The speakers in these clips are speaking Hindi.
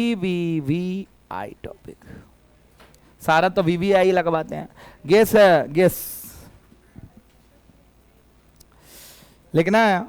VVI टॉपिक, सारा तो VVI लगवाते हैं। गेस है, गेस लिखना है।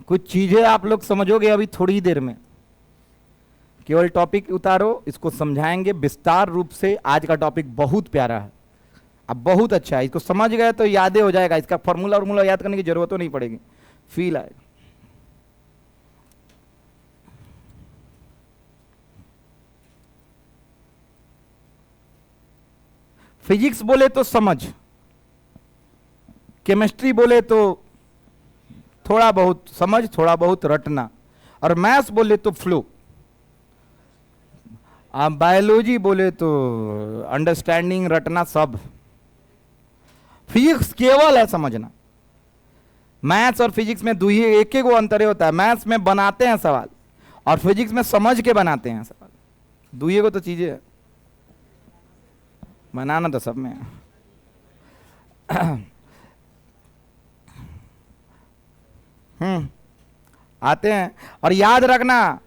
कुछ चीजें आप लोग समझोगे अभी थोड़ी ही देर में। केवल टॉपिक उतारो, इसको समझाएंगे विस्तार रूप से। आज का टॉपिक बहुत प्यारा है, अब बहुत अच्छा है, इसको समझ गए तो याद हो जाएगा। इसका फॉर्मूला और याद करने की जरूरत तो नहीं पड़ेगी, फील आएगा। फिजिक्स बोले तो समझ, केमिस्ट्री बोले तो थोड़ा बहुत समझ, थोड़ा बहुत रटना, और मैथ्स बोले तो फ्लो, आप बायोलॉजी बोले तो अंडरस्टैंडिंग, रटना सब। फिजिक्स केवल है समझना। मैथ्स और फिजिक्स में दुई एक एक अंतर होता है। मैथ्स में बनाते हैं सवाल और फिजिक्स में समझ के बनाते हैं सवाल, दुई को तो चीजें है, बनाना तो सब में आते हैं। और याद रखना,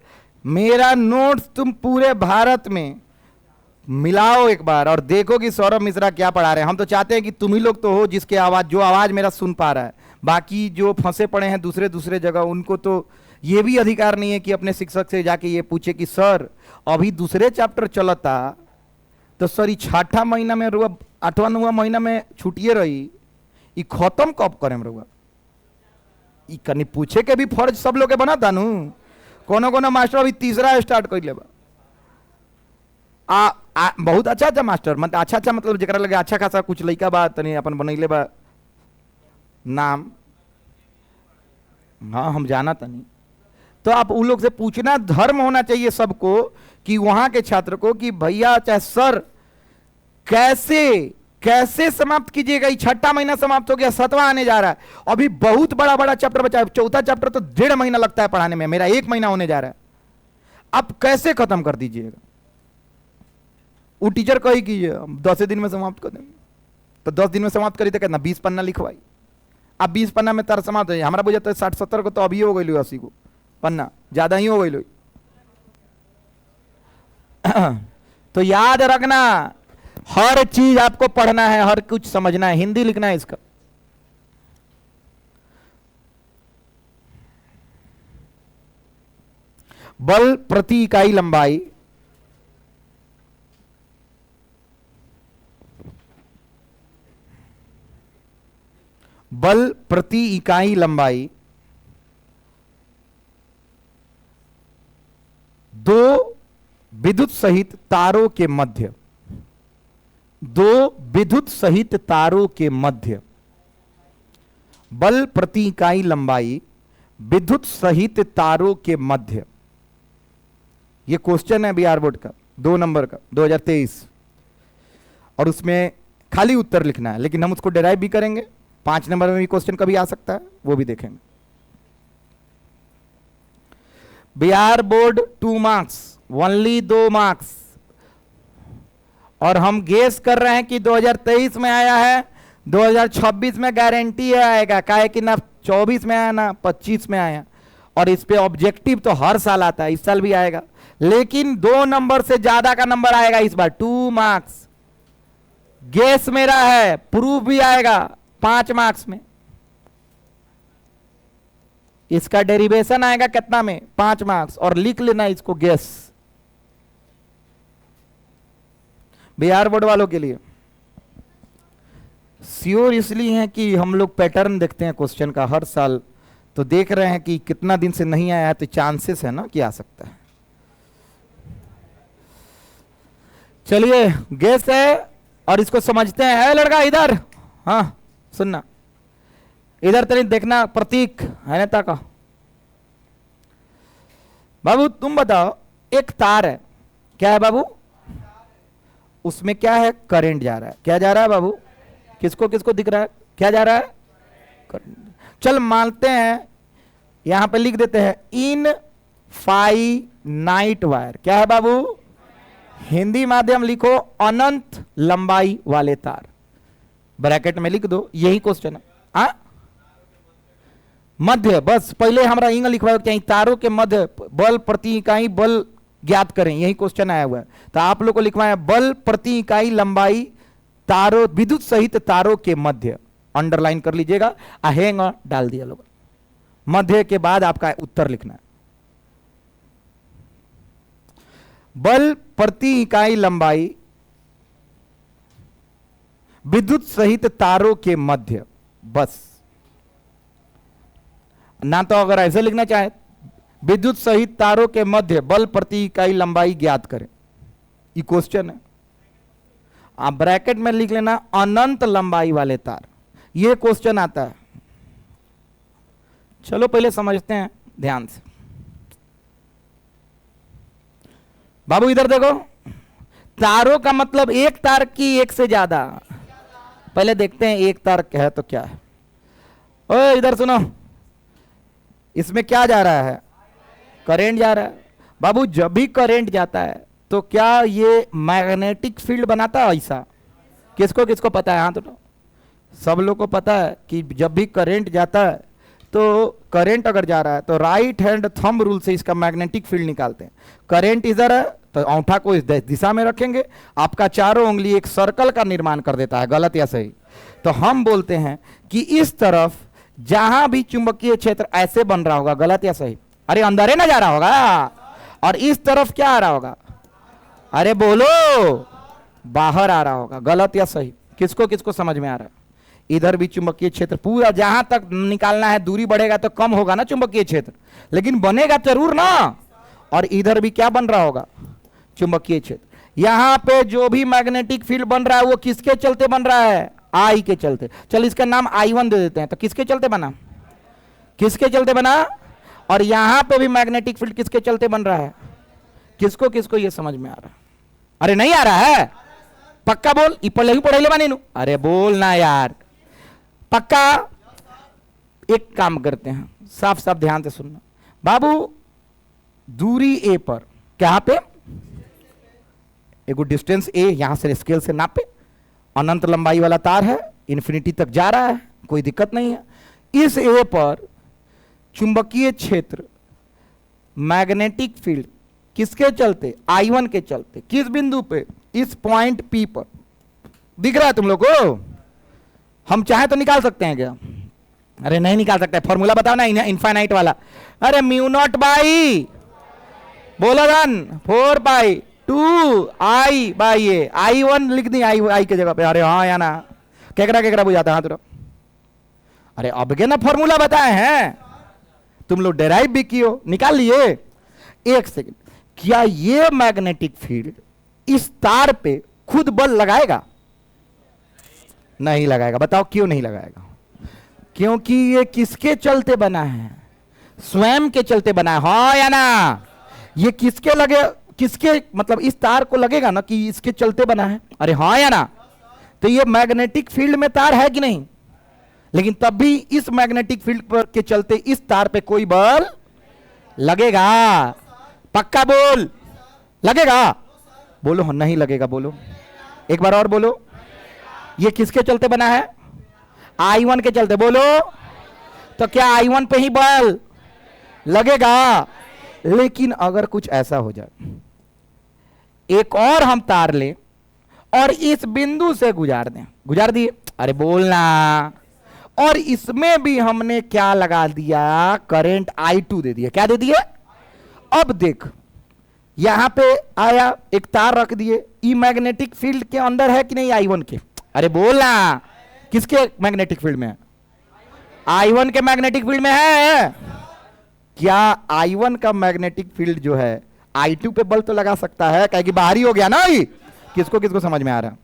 मेरा नोट्स तुम पूरे भारत में मिलाओ एक बार और देखो कि सौरभ मिश्रा क्या पढ़ा रहे हैं। हम तो चाहते हैं कि तुम ही लोग तो हो जिसके आवाज, जो आवाज मेरा सुन पा रहा है। बाकी जो फंसे पड़े हैं दूसरे दूसरे जगह, उनको तो ये भी अधिकार नहीं है कि अपने शिक्षक से जाके ये पूछे कि सर अभी दूसरे चैप्टर चलता, तो सर ये 6ठा महीना में रुआ, 8वां 9वां महीना में छुट्टिए रही, ये खत्म कब करें रुआ? कनी पूछे के भी फर्ज सब लोग के बना था नु। कोनो कोनो मास्टर अभी तीसरा स्टार्ट कर लेबा। बहुत अच्छा अच्छा मास्टर, मतलब अच्छा अच्छा, मतलब जरा लगे अच्छा खासा कुछ लड़का बा तनी अपन बनैले बा नाम, हाँ हम जाना तनी। तो आप उन लोग से पूछना, धर्म होना चाहिए सबको कि वहां के छात्र को कि भैया चाहे सर कैसे कैसे समाप्त कीजिएगा। 6ठा महीना समाप्त हो गया, 7वां आने जा रहा है, अभी बहुत बड़ा बड़ा चैप्टर बचा है। 4था चैप्टर तो 1.5 महीना लगता है पढ़ाने में, मेरा 1 महीना होने जा रहा है। अब कैसे खत्म कर दीजिएगा? वो टीचर कही कि 10 दिन में समाप्त कर देंगे, तो 10 दिन में समाप्त करी तो कितना 20 पन्ना लिखवाई। अब 20 पन्ना में तार समाप्त हो, हमारा बुझाता है 60-70 को तो अभी हो गई, 80 को पन्ना ज्यादा ही हो गई। तो याद रखना, हर चीज आपको पढ़ना है, हर कुछ समझना है। हिंदी लिखना है इसका। बल प्रति इकाई लंबाई, बल प्रति इकाई लंबाई दो विद्युत सहित तारों के मध्य, दो विद्युत सहित तारों के मध्य, बल प्रति इकाई लंबाई विद्युत सहित तारों के मध्य। यह क्वेश्चन है बिहार बोर्ड का 2 नंबर का 2023, और उसमें खाली उत्तर लिखना है, लेकिन हम उसको डिराइव भी करेंगे। 5 नंबर में भी क्वेश्चन कभी आ सकता है, वो भी देखेंगे। Bihar board 2 marks, only 2 marks, और हम गेस कर रहे हैं कि 2023 में आया है, 2026 में गारंटी आएगा, काहे कि ना 24 में आया ना 25 में आया। और इस पे ऑब्जेक्टिव तो हर साल आता है, इस साल भी आएगा, लेकिन 2 नंबर से ज्यादा का नंबर आएगा इस बार। 2 मार्क्स गेस मेरा है, प्रूफ भी आएगा 5 मार्क्स में। इसका डेरिवेशन आएगा कितना में? 5 मार्क्स, और लिख लेना इसको गेस, बिहार बोर्ड वालों के लिए। श्योर इसलिए है कि हम लोग पैटर्न देखते हैं क्वेश्चन का हर साल, तो देख रहे हैं कि कितना दिन से नहीं आया है, तो चांसेस है ना कि आ सकता है। चलिए गैस है और इसको समझते हैं। है लड़का इधर, हाँ सुनना, इधर तेरी देखना, प्रतीक है नेता का। बाबू तुम बताओ, एक तार है, क्या है बाबू, उसमें क्या है, करंट जा रहा है। क्या जा रहा है बाबू, किसको किसको दिख रहा है, क्या जा रहा है, करंट। चल मानते हैं, यहां पे लिख देते हैं इन फाइनाइट वायर। क्या है बाबू, हिंदी माध्यम लिखो अनंत लंबाई वाले तार, ब्रैकेट में लिख दो, यही क्वेश्चन है। मध्य, बस पहले हमारा इंग लिखवाओ क्या, तारों के मध्य बल प्रति इकाई बल ज्ञात करें, यही क्वेश्चन आया हुआ है। तो आप लोग को लिखवाया बल प्रति इकाई लंबाई तारों, विद्युत सहित तारों के मध्य, अंडरलाइन कर लीजिएगा, आहेंग डाल दिया लोग। मध्य के बाद आपका उत्तर लिखना है, बल प्रति इकाई लंबाई विद्युत सहित तारों के मध्य, बस। ना तो अगर ऐसे लिखना चाहे, विद्युत सहित तारों के मध्य बल प्रति इकाई लंबाई ज्ञात करें, ये क्वेश्चन है। आप ब्रैकेट में लिख लेना अनंत लंबाई वाले तार, ये क्वेश्चन आता है। चलो पहले समझते हैं ध्यान से। बाबू इधर देखो, तारों का मतलब एक तार की एक से ज्यादा। पहले देखते हैं एक तार है तो क्या है। ओए इधर सुनो, इसमें क्या जा रहा है, करंट जा रहा है। बाबू जब भी करंट जाता है तो क्या ये मैग्नेटिक फील्ड बनाता है ऐसा, किसको किसको पता है, हाँ तो सब लोग को पता है कि जब भी करंट जाता है तो करंट अगर जा रहा है तो राइट हैंड थंब रूल से इसका मैग्नेटिक फील्ड निकालते हैं। करंट इधर है तो अंगूठा को इस दिशा में रखेंगे, आपका चारों उंगली एक सर्कल का निर्माण कर देता है, गलत या सही। तो हम बोलते हैं कि इस तरफ जहां भी चुंबकीय क्षेत्र ऐसे बन रहा होगा, गलत या सही, अरे अंदर ही ना जा रहा होगा, और इस तरफ क्या आ रहा होगा, अरे बोलो, बाहर आ रहा होगा, गलत या सही, किसको किसको समझ में आ रहा है। इधर भी चुंबकीय क्षेत्र पूरा जहां तक निकालना है, दूरी बढ़ेगा तो कम होगा ना चुंबकीय क्षेत्र, लेकिन बनेगा जरूर ना। और इधर भी क्या बन रहा होगा, चुंबकीय क्षेत्र। यहां पे जो भी मैग्नेटिक फील्ड बन रहा है वो किसके चलते बन रहा है, आई के चलते। चल इसका नाम I1 दे देते हैं, तो किसके चलते बना, किसके चलते बना। और यहां पे भी मैग्नेटिक फील्ड किसके चलते बन रहा है, किसको किसको ये समझ में आ रहा है, अरे नहीं आ रहा है, पक्का बोल, पढ़े ही पढ़े ले बानी नु, अरे बोल ना यार, पक्का। एक काम करते हैं, साफ साफ ध्यान से सुनना बाबू, दूरी ए पर, क्या पे, एक डिस्टेंस ए, यहां से स्केल से नापे, अनंत लंबाई वाला तार है, इन्फिनिटी तक जा रहा है, कोई दिक्कत नहीं है। इस ए पर चुंबकीय क्षेत्र, मैग्नेटिक फील्ड किसके चलते, I1 के चलते, किस बिंदु पे, इस पॉइंट P पर। दिख रहा है तुम लोग को, हम चाहे तो निकाल सकते हैं क्या, अरे नहीं निकाल सकते, फॉर्मूला बताओ ना इनफाइनाइट वाला, अरे म्यू नॉट बाई, बोलो धन 4 pi 2 I by A, I1 लिख दी आई के जगह पे, अरे हाँ या ना, केकरा बुझाता, हाँ तुरा, अरे अब के ना फॉर्मूला बताए हैं, तुम लोग डेराइव भी कियो, निकाल लिए। एक सेकंड, क्या ये मैग्नेटिक फील्ड इस तार पे खुद बल लगाएगा, नहीं लगाएगा, बताओ क्यों नहीं लगाएगा, क्योंकि ये किसके चलते बना है, स्वयं के चलते बना है, हाँ या ना। ये किसके लगे, किसके मतलब इस तार को लगेगा ना कि इसके चलते बना है, अरे हाँ या ना। तो ये मैग्नेटिक फील्ड में तार है कि नहीं, लेकिन तब भी इस मैग्नेटिक फील्ड पर के चलते इस तार पे कोई बल लगेगा, पक्का बोल, लगेगा, बोलो नहीं लगेगा, बोलो एक बार और बोलो। ये किसके चलते बना है, I1 के चलते, बोलो। तो क्या I1 पे ही बल लगेगा, लेकिन अगर कुछ ऐसा हो जाए, एक और हम तार लें और इस बिंदु से गुजार दें, गुजार दिए, अरे बोलना, और इसमें भी हमने क्या लगा दिया, करंट I2 दे दिया, क्या दे दिया। अब देख यहां पे आया, एक तार रख दिए, ई मैग्नेटिक फील्ड के अंदर है कि नहीं I1 के, अरे बोलना, किसके मैग्नेटिक फील्ड में है, I1 के मैग्नेटिक फील्ड में है। क्या I1 का मैग्नेटिक फील्ड जो है I2 पे बल तो लगा सकता है, कहेगी बाहरी हो गया ना, किसको किसको समझ में आ रहा?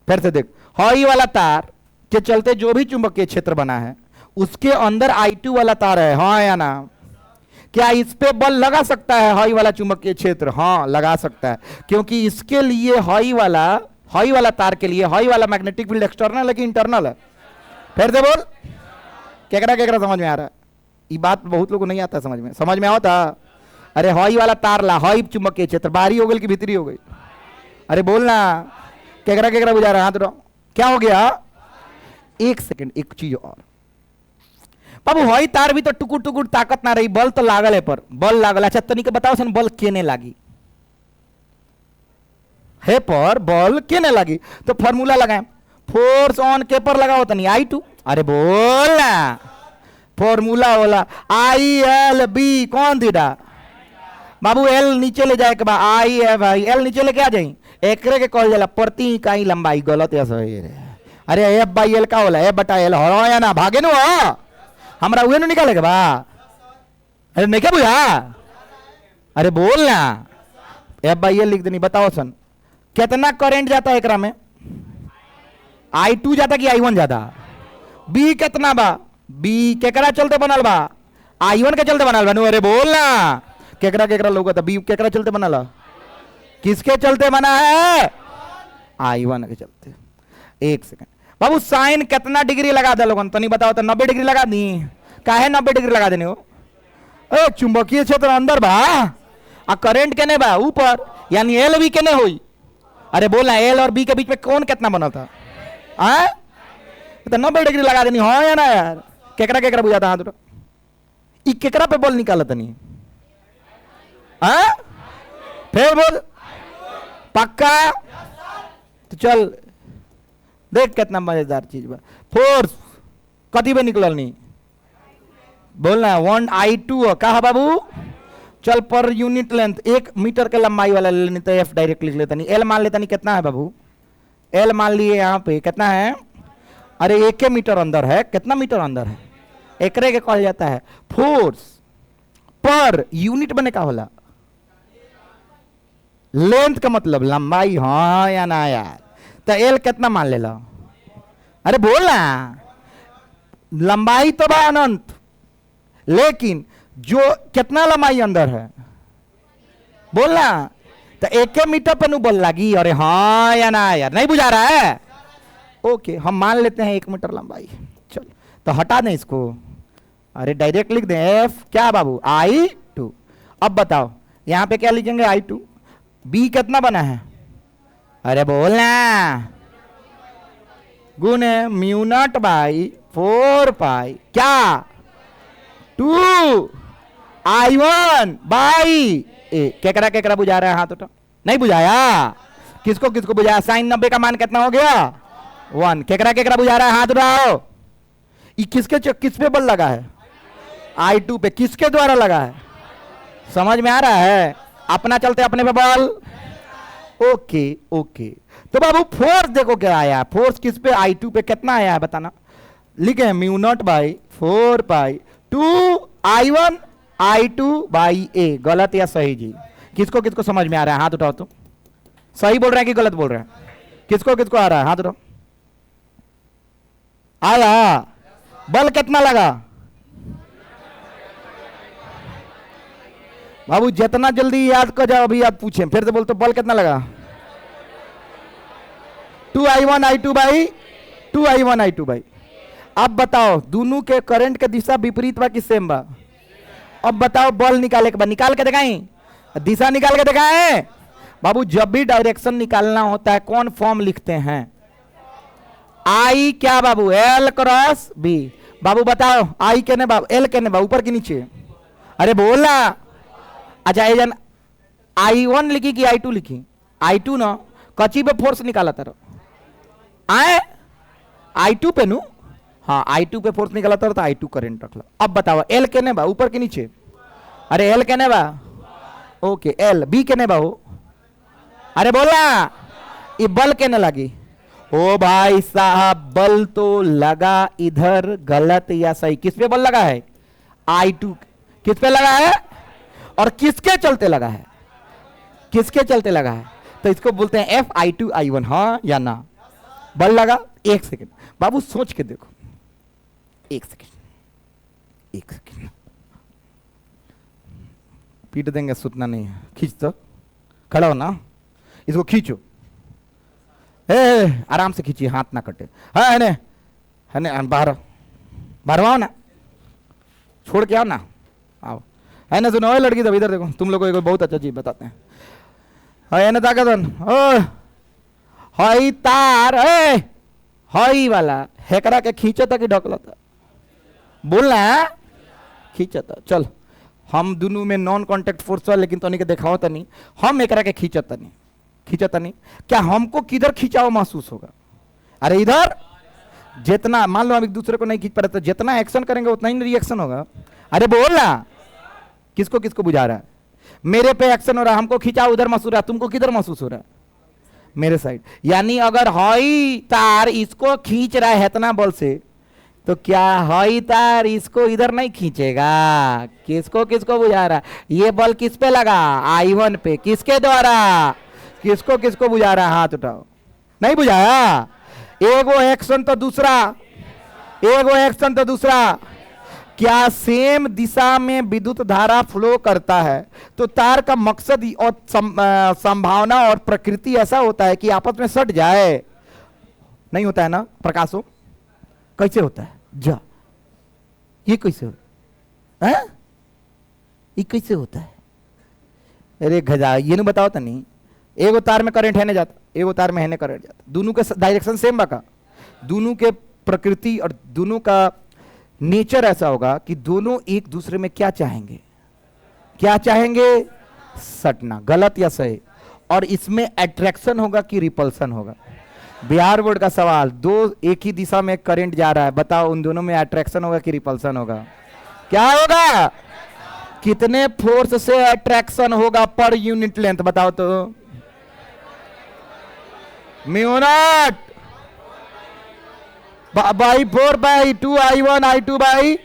फिर से देख, हॉई वाला तार के चलते जो भी चुंबकीय क्षेत्र बना है उसके अंदर I2 वाला तार है, हाँ या ना? क्या इस पे बल लगा सकता है हॉई वाला चुंबकीय क्षेत्र? हाँ लगा सकता है, क्योंकि इसके लिए हॉई वाला तार के लिए हॉई वाला मैग्नेटिक फील्ड एक्सटर्नल है कि इंटरनल है? फिर से बोल, केकरा केकरा समझ में आ रहा है? ये बात बहुत लोगों को नहीं आता समझ में आता? अरे हॉई वाला तार ला, हॉई चुंबकीय क्षेत्र बाहरी हो गई कि भीतरी हो गई? अरे बोलना, केकरा केकरा बुझा रहा? हाथ उठाओ। क्या हो गया? एक सेकंड, एक चीज और बाबू, हॉई तार भी तो टुकुर टुकुर ताकत ना रही, बल तो लागल है, पर बल लागल। अच्छा तनिक बताओ सन, बल केने लागी है? पर बल केने लागी तो फॉर्मूला लगाए, फोर्स ऑन के पर लगाओ तनी I2। अरे बोल ना, फॉर्मूला होला ILB, कौन थीटा बाबू? एल नीचे ले जाए के बाद आई है भाई, एल नीचे लेके आ जाई, एकरे के कॉल जाला प्रति इकाई लंबाई। गलत है सही रे? अरे एफ बाई एल का होला, एफ बटा एल हो या ना? भागे नु हो, हमरा उहे नु निकाले के बा। अरे नहीं क्या बुझा? अरे बोल ना, एफ बाई एल लिख देनी। बताओ सन, कितना करंट जाता है एकरा में? I2 जाता कि I1 जाता? बी कितना बा? बी केकरा चलते बनल बा? I1 के चलते बनल बा नु। अरे बोल ना, केकरा केकरा लोग था? बी केकरा चलते बनल? किसके चलते बना है? I1 के चलते। एक सेकंड बाबू, साइन कितना डिग्री लगा दे लोगन? तो नहीं बताओ तो 90 डिग्री लगा दी। काहे 90 डिग्री लगा देने हो? चुंबकीय क्षेत्र अंदर बा आ करंट केने बा ऊपर, यानी एल बी केने होई? अरे बोला, एल और बी के बीच में कौन कितना बना था? तो 90 डिग्री लगा देनी, हाँ या ना यार? केकरा केकरा बुझाता? हाथ उठा। ई केकरा पे बॉल निकाला तनी? फिर बोल, पक्का? तो चल देख कितना मजेदार चीज बा। फोर्स कथी पे निकलल नहीं? बोलना 1I2 कहा बाबू? चल पर यूनिट लेंथ 1 मीटर के लंबाई वाला ले लेनी, तो एफ डायरेक्ट लिख लेता नहीं। एल मान लेता नहीं, कितना है बाबू? एल मान लिए यहाँ पे कितना है? अरे 1 मीटर अंदर है। कितना मीटर अंदर है? एकरे के कहल जाता है फोर्स पर यूनिट बने का होला? लेंथ का मतलब लंबाई, हाँ या ना यार? तो एल कितना मान ले लो? अरे बोल ना, लंबाई तो बा अनंत, लेकिन जो कितना लंबाई अंदर है बोलना, तो 1 मीटर पर नु बल लगी। अरे हाँ या ना यार? नहीं बुझा रहा है? ओके, हम मान लेते हैं 1 मीटर लंबाई। चल तो हटा दें इसको, अरे डायरेक्ट लिख दें एफ क्या बाबू? I2। अब बताओ यहां पे क्या लिखेंगे? I2। बी कितना बना है? अरे बोलना, गुण है म्यू नॉट बाई 4 पाई क्या 2 I1 बाई ए। केकरा केकरा बुझा रहा है? हाथ उठा। नहीं बुझाया? किसको किसको बुझाया? साइन 90 का मान कितना हो गया? 1। केकरा केकरा बुझा रहा है? हाथ उठाओ। ये किस पे बल लगा है? I2 पे। किसके द्वारा लगा है? समझ में आ रहा है? अपना चलते अपने पे बल। ओके ओके, तो बाबू फोर्स देखो क्या आया? फोर्स किस पे? I2 पे। कितना आया है बताना? लिखे mu naught by 4 pi 2 I1 I2 by A. गलत या सही जी? किसको किसको समझ में आ रहा है? हाथ उठाओ। तो सही बोल रहा है कि गलत बोल रहा है? किसको किसको आ रहा है? हाथ उठाओ। आया? बल कितना लगा बाबू? जितना जल्दी याद कर जाओ, अभी याद पूछे फिर से बोल। तो बल कितना लगा? 2 I1 I2 by 2 I1 I2 by. अब बताओ दोनों के करंट के दिशा विपरीत बा कि सेम बा? अब बताओ बल निकाले के बाद निकाल के दिखाई, दिशा निकाल के दिखाए बाबू। जब भी डायरेक्शन निकालना होता है कौन फॉर्म लिखते हैं? आई क्या बाबू? L cross B. बाबू बताओ आई कहने बाबू, एल कहने बाबू, ऊपर की नीचे? अरे बोला। अच्छा ये जन I1 लिखी कि I2 लिखी? I2 ना, कची पे फोर्स निकाला तारो आए I2 पे नु। हाँ I2 पे फोर्स निकाला तारो तो I2 करंट रख लो। अब बताओ एल कहने बा ऊपर के नीचे? अरे एल कहने बा। ओके, एल बी कहने बा हो? अरे बोला ये बल कहने लगी। ओ भाई साहब, बल तो लगा इधर। गलत या सही? किस पे बल लगा है? I2। किस पे लगा है और किसके चलते लगा है? किसके चलते लगा है? तो इसको बोलते हैं F(I2I1), हाँ या ना? बल लगा? 1 सेकेंड बाबू, सोच के देखो, 1 सेकेंड 1 सेकेंड, पीट देंगे, सुतना नहीं है। खींच तो, खड़ा हो ना, इसको खींचो, आराम से खींचिए, हाथ ना कटे। हाँ है ने बाहर आओ ना, छोड़ के आओ ना, आओ। है ना, सुनो लड़की, तब इधर देखो, तुम लोग को बहुत अच्छा चीज बताते हैं। है ना ताकतन, हई तार, हई वाला हेकरा के खींचता कि ढकलता? बोलना है, खींचता। चल, हम दोनों में नॉन कॉन्टेक्ट फोर्स है, लेकिन तो नहीं के दिखाओ तो नहीं, हम एकरा के खींचता नहीं। क्या हमको किधर खींचाओ महसूस होगा? अरे इधर। जितना मान लो हम एक दूसरे को नहीं खींच पा रहे, तो जितना एक्शन करेंगे उतना ही रिएक्शन होगा। अरे बोल ना, किसको किसको बुझा रहा है? मेरे पे एक्शन हो रहा है, हमको खींचा उधर महसूस हो रहा है, तुमको किधर महसूस हो रहा है? मेरे साइड। यानी अगर हई तार इसको खींच रहा है इतना बल से, तो क्या हई तार इसको इधर नहीं खींचेगा? किसको किसको बुझा रहा है? ये बल किस पे लगा? I1 पे। किसके द्वारा? किसको किसको बुझा रहा है? हाथ उठाओ। नहीं बुझाया? एगो एक्शन तो दूसरा, एगो एक्शन तो दूसरा। क्या सेम दिशा में विद्युत धारा फ्लो करता है तो तार का मकसद और संभावना और प्रकृति ऐसा होता है कि आपस में सट जाए? नहीं होता है ना प्रकाशो? कैसे होता है? जा, ये कैसे होता है? ये कैसे होता है? अरे गधा, ये नहीं बताओ तो नहीं। एगो तार में करंट है नहीं जाता, एगो तार में है नहीं करंट जाता, दोनों के डायरेक्शन सेम बका, दोनों के प्रकृति और दोनों का नेचर ऐसा होगा कि दोनों एक दूसरे में क्या चाहेंगे? क्या चाहेंगे? सटना। गलत या सही? और इसमें अट्रैक्शन होगा कि रिपल्सन होगा? बिहार बोर्ड का सवाल, दो एक ही दिशा में करंट जा रहा है, बताओ उन दोनों में अट्रैक्शन होगा कि रिपल्सन होगा? क्या होगा? कितने फोर्स से अट्रैक्शन होगा पर यूनिट लेंथ? बताओ तो। म्यू0 by 4/2 I1 by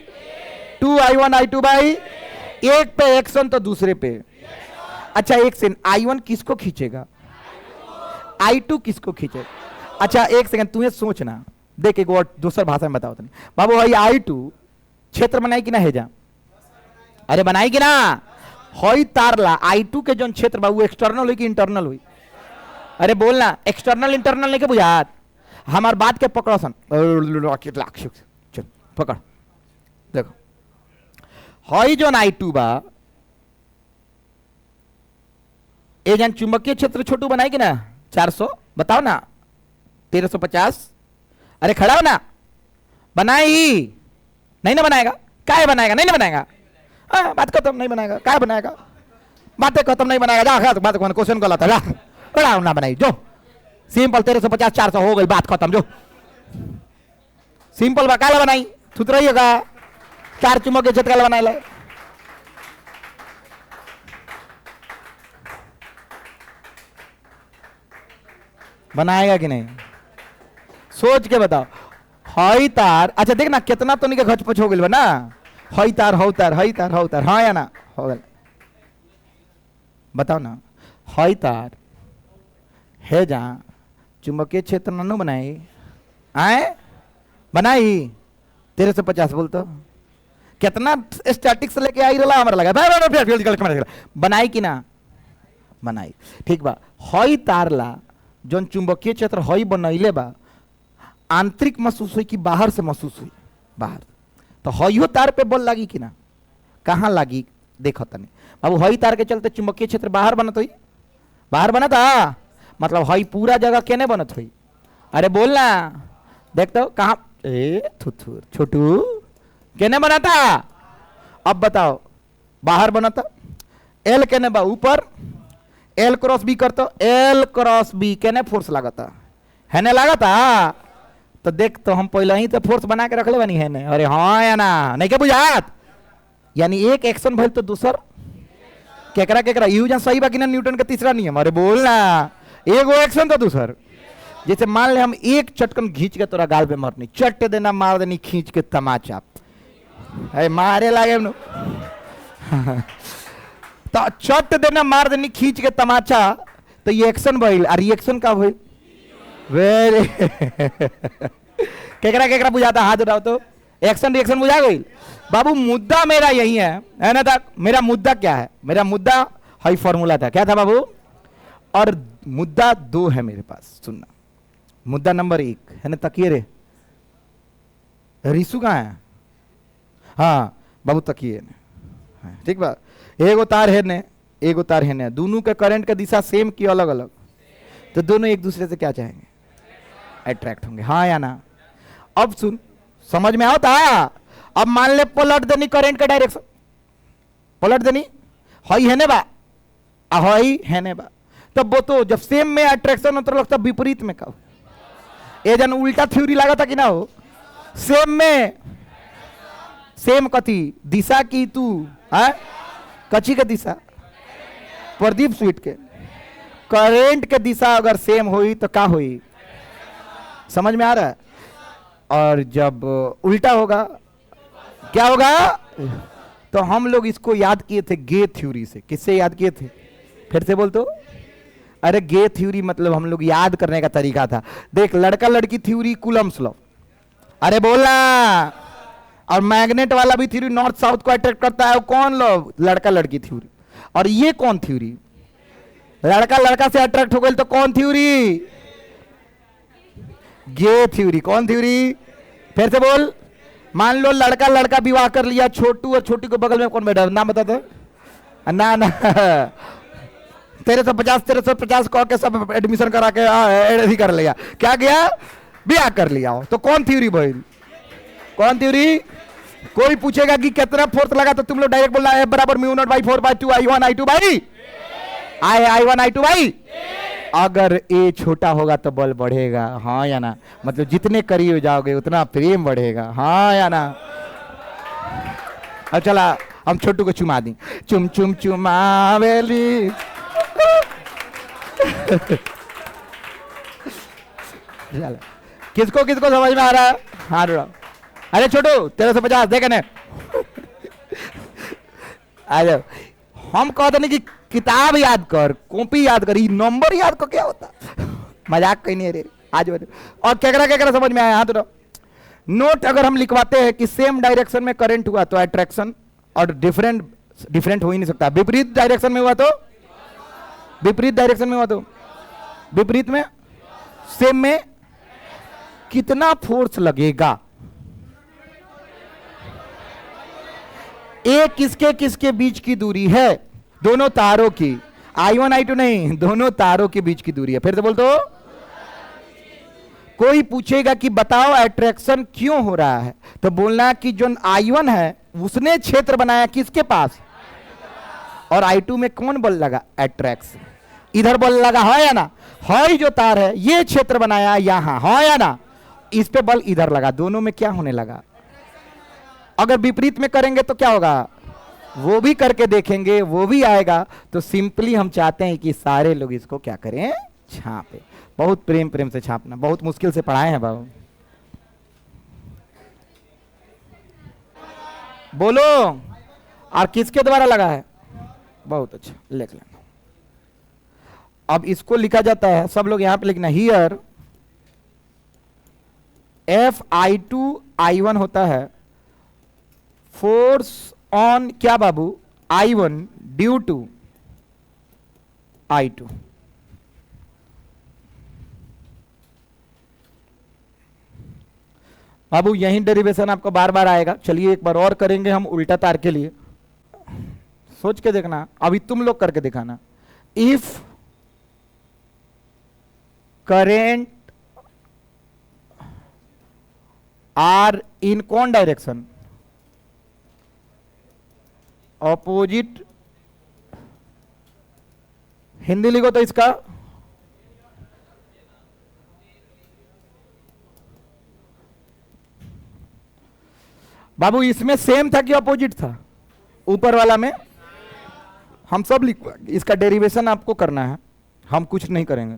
2 I1 by, एक पे एक्शन तो दूसरे पे। अच्छा एक सेकंड, I1 किसको खींचेगा? I2 किसको खींचेगा? अच्छा एक सेकंड, तुम्हें सोचना, देख एक वर्ड दूसरा भाषा में बताओ तुम बाबू। भाई I2 क्षेत्र बनाई कि ना है जा? अरे बनाई कि ना? हई तारला I2 के जो क्षेत्र बा वो एक्सटर्नल हुई कि इंटरनल हुई? अरे बोलना, एक्सटर्नल इंटरनल नहीं के बुझात? हमार बात के पकड़ो सन, चल पकड़। देखो हई जो I2 बा, ए जन चुंबकीय क्षेत्र छोटू बनाई कि ना? 400 बताओ ना, 1350। अरे खड़ा हो ना, बनाई नहीं ना? बनाएगा? काय बनाएगा? नहीं ना बनाएगा? बात खत्म, नहीं बनाएगा। काय बनाएगा? बातें खत्म, नहीं बनाएगा। जा बात क्वेश्चन गलत है, बड़ा ना बनाई जो सिंपल 1350 400 हो गई, बात खत्म। जो सिंपल काला बनाई थुत रही होगा, 4 चुंबकीय क्षेत्र काला बनाए ला। बनाएगा कि नहीं? सोच के बताओ। हई तार, अच्छा देख ना कितना तो नहीं के घचपच हो गई ना। हई तार हौ तार, हई तार हौ तार, हाँ या ना? हो गल। बताओ ना, हई तार है जहां चुंबकीय क्षेत्र ननु बनाई, आए बनाई 1350 बोल तो कितना स्टैटिक से लेके आई रहा हमारा लगा बनाई कि ना? बनाई। ठीक बा, हई तारला जो चुंबकीय क्षेत्र हई बनैले बा, आंतरिक महसूस हुई कि बाहर से महसूस हुई? बाहर। तो हईयो तार पे बल लगी कि ना? कहाँ लगी देखो तनी अब। हई तार के चलते चुंबकीय क्षेत्र बाहर बनत हुई? बाहर बना था, मतलब हई पूरा जगह केने बनत हुई? अरे बोलना, देखते हो कहाँ? थुथुर छोटू केने बना था? अब बताओ, बाहर बना था। एल केने बा? ऊपर। एल क्रॉस बी करतो, एल क्रॉस बी केने फोर्स लागता? है ने लागता? तो देख, तो हम पहले ही तो फोर्स बना के रख ले बनी है ने। अरे हाँ या ना? नहीं के बुझात? यानी एक एक्शन भइल तो दूसर केकरा केकरा यूजन सही बाकी ना? न्यूटन का तीसरा नियम। अरे बोलना, एगो एक्शन तो दूसर। जैसे मान ले हम एक चटकन खींच के तोरा गाल पे मारनी, चट देना, मार देनी खींच के तमाचा, मारे लागे तो चट देना मार देनी खींच के तमाचा, तो ये एक्शन भइल और रिएक्शन का भइल। वेरी केकरा केकरा बुझाता, हाथ उठाओ तो। एक्शन रिएक्शन बुझा गई बाबू। मुद्दा मेरा यही है ना तक। मेरा मुद्दा क्या है? मेरा मुद्दा हाई फॉर्मूला था, क्या था बाबू? और मुद्दा दो है मेरे पास, सुनना। मुद्दा नंबर एक है ना, तकिए रे रिसु कहाँ है? हाँ बाबू तकिए ने, ठीक बा। एगो तार है ने, एगो तार है ने, दोनों के करंट का दिशा सेम की अलग अलग, तो दोनों एक दूसरे से क्या चाहेंगे? अट्रैक्ट होंगे, हाँ या ना? अब सुन, समझ में आता? अब मान ले पलट देनी करंट का डायरेक्शन, पलट देनी हई है ने बा, हई है ने बा, तब वो तो जब सेम में अट्रैक्शन होता लगता विपरीत में कब? ये जन उल्टा थ्योरी लगा था कि ना हो? सेम में सेम कथी दिशा की तू है, कची के दिशा प्रदीप स्वीट के करेंट के दिशा अगर सेम हुई तो क्या हुई? समझ में आ रहा है? और जब उल्टा होगा क्या होगा? तो हम लोग इसको याद किए थे गे थ्योरी से। किससे याद किए थे? फिर से बोल तो। अरे गे थ्योरी मतलब हम लोग याद करने का तरीका था। देख, लड़का लड़की थ्योरी कूलम्स लॉ, अरे बोलना। और मैग्नेट वाला भी थ्योरी नॉर्थ साउथ को अट्रैक्ट करता है, कौन लॉ? लड़का लड़की थ्योरी। और ये कौन थ्योरी? लड़का लड़का से अट्रैक्ट हो गई तो कौन थ्योरी? गे थ्योरी। कौन थ्योरी? फिर से बोल। मान लो लड़का लड़का विवाह कर लिया, छोटू और छोटी को बगल में कौन बैठा? नाम बता दो ना। 1350 कह के सब एडमिशन करा के ऐड कर लिया, क्या किया? ब्याह कर लिया। तो कौन थ्योरी भाई? कौन थ्योरी? कोई पूछेगा कि कितना फोर्स लगा तो तुम लोग डायरेक्ट बोलना है बराबर mu naught by 4/2 I1 I2 by I1 I2 by. अगर ए छोटा होगा तो बल बढ़ेगा, हाँ या ना? मतलब जितने करीब जाओगे उतना प्रेम बढ़ेगा, हाँ या ना? अब चला हम छोटू को चुमा दी, चुम चुम चुमावेली। किसको किसको समझ में आ रहा है? हाँ रुड़ा। अरे छोटू 1350 देख ने। आ जाओ। हम कहते नहीं कि किताब याद कर, कॉपी याद कर, नंबर याद कर क्या होता? मजाक कहीं नहीं रे आज। और केकरा केकरा समझ में आया? हाथ उठाओ। नोट अगर हम लिखवाते हैं कि सेम डायरेक्शन में करंट हुआ तो अट्रैक्शन, और डिफरेंट हो ही नहीं सकता। विपरीत डायरेक्शन में हुआ तो विपरीत डायरेक्शन में हुआ तो विपरीत में, सेम में कितना फोर्स लगेगा? एक किसके किसके बीच की दूरी है? दोनों तारों की। I1 I2 नहीं, दोनों तारों के बीच की दूरी है। फिर से बोल दो। कोई पूछेगा कि बताओ अट्रैक्शन क्यों हो रहा है, तो बोलना कि जो I1 है उसने क्षेत्र बनाया किसके पास, और I2 में कौन बल लगा? अट्रैक्शन। इधर बल लगा है या ना? है जो तार है ये क्षेत्र बनाया यहां, है या ना? इस पे बल इधर लगा, दोनों में क्या होने लगा? अगर विपरीत में करेंगे तो क्या होगा? वो भी करके देखेंगे, वो भी आएगा। तो सिंपली हम चाहते हैं कि सारे लोग इसको क्या करें? छापे। बहुत प्रेम प्रेम से छापना, बहुत मुश्किल से पढ़ाए हैं बाबू। बोलो। और किसके द्वारा लगा है? बहुत अच्छा, लिख लेना। अब इसको लिखा जाता है, सब लोग यहां पे लिखना, हियर F/I2 I1 होता है फोर्स ऑन क्या बाबू? I1 due to I2। बाबू यही डेरिवेशन आपको बार बार आएगा। चलिए एक बार और करेंगे हम उल्टा तार के लिए। सोच के देखना, अभी तुम लोग करके दिखाना। इफ करेंट आर इन कौन डायरेक्शन? ऑपोजिट। हिंदी लिखो तो इसका बाबू इसमें सेम था कि ऑपोजिट था? ऊपर वाला में हम सब लिखवा, इसका डेरिवेशन आपको करना है, हम कुछ नहीं करेंगे।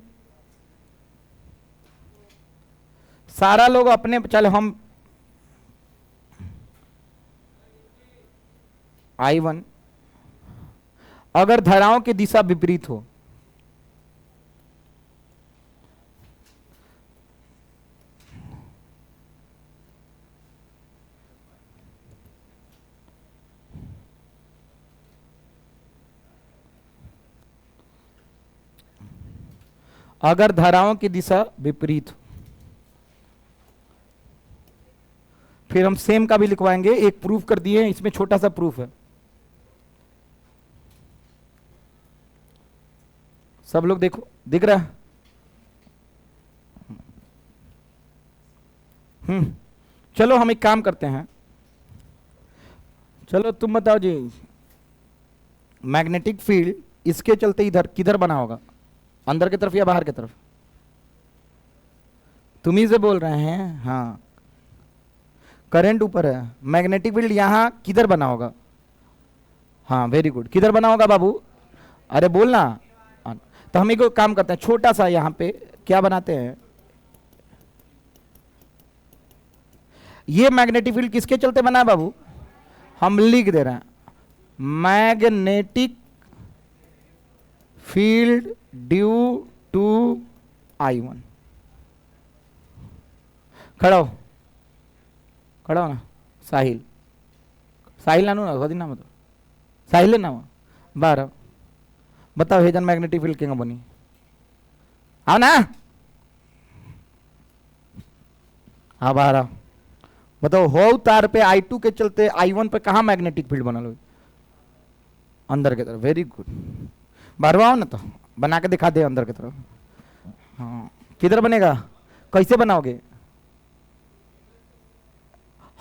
सारा लोग अपने, चलो हम I1 अगर धाराओं की दिशा विपरीत हो अगर धाराओं की दिशा विपरीत हो। फिर हम सेम का भी लिखवाएंगे, एक प्रूफ कर दिए, इसमें छोटा सा प्रूफ है। सब लोग देखो, दिख रहा है? चलो हम एक काम करते हैं, चलो तुम बताओ जी, मैग्नेटिक फील्ड इसके चलते इधर किधर बना होगा, अंदर की तरफ या बाहर की तरफ? तुम ही से बोल रहे हैं। हाँ, करंट ऊपर है, मैग्नेटिक फील्ड यहां किधर बना होगा? हाँ वेरी गुड, किधर बना होगा बाबू? अरे बोलना। तो हम एक काम करते हैं, छोटा सा यहां पे क्या बनाते हैं, ये मैग्नेटिक फील्ड किसके चलते बना है बाबू? हम लिख दे रहे हैं, magnetic field due to I1। खड़ा हो, खड़ा हो ना। साहिल, साहिल नानू ना कदी नाम, तो साहिल नाम 12। बताओ हेजन मैग्नेटिक फील्ड क्या बनी? आओ ना, हाँ बाहर आओ। बताओ हो तार पे I2 के चलते I1 पे कहाँ मैग्नेटिक फील्ड बना लो? अंदर की तरफ। वेरी गुड, बाहर आओ ना, तो बना के दिखा दे अंदर की तरफ। हाँ किधर बनेगा, कैसे बनाओगे?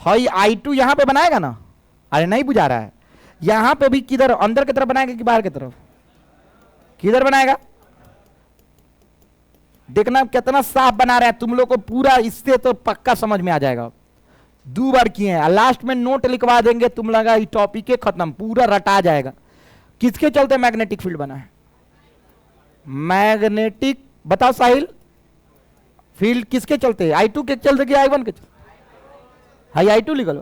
हाई I2 यहां पे बनाएगा ना? अरे नहीं बुझा रहा है, यहां पे भी किधर, अंदर की तरफ बनाएगा कि बाहर की तरफ? किधर बनाएगा? देखना कितना साफ बना रहा है, तुम लोग को पूरा इससे तो पक्का समझ में आ जाएगा। 2 बार किए हैं, लास्ट में नोट लिखवा देंगे, तुम लगा ये टॉपिक खत्म, पूरा रटा जाएगा। किसके चलते मैग्नेटिक फील्ड बना है? मैग्नेटिक, बताओ साहिल, फील्ड किसके चलते? I2 के चलते कि I1 के चलते? हाई I2 लिखल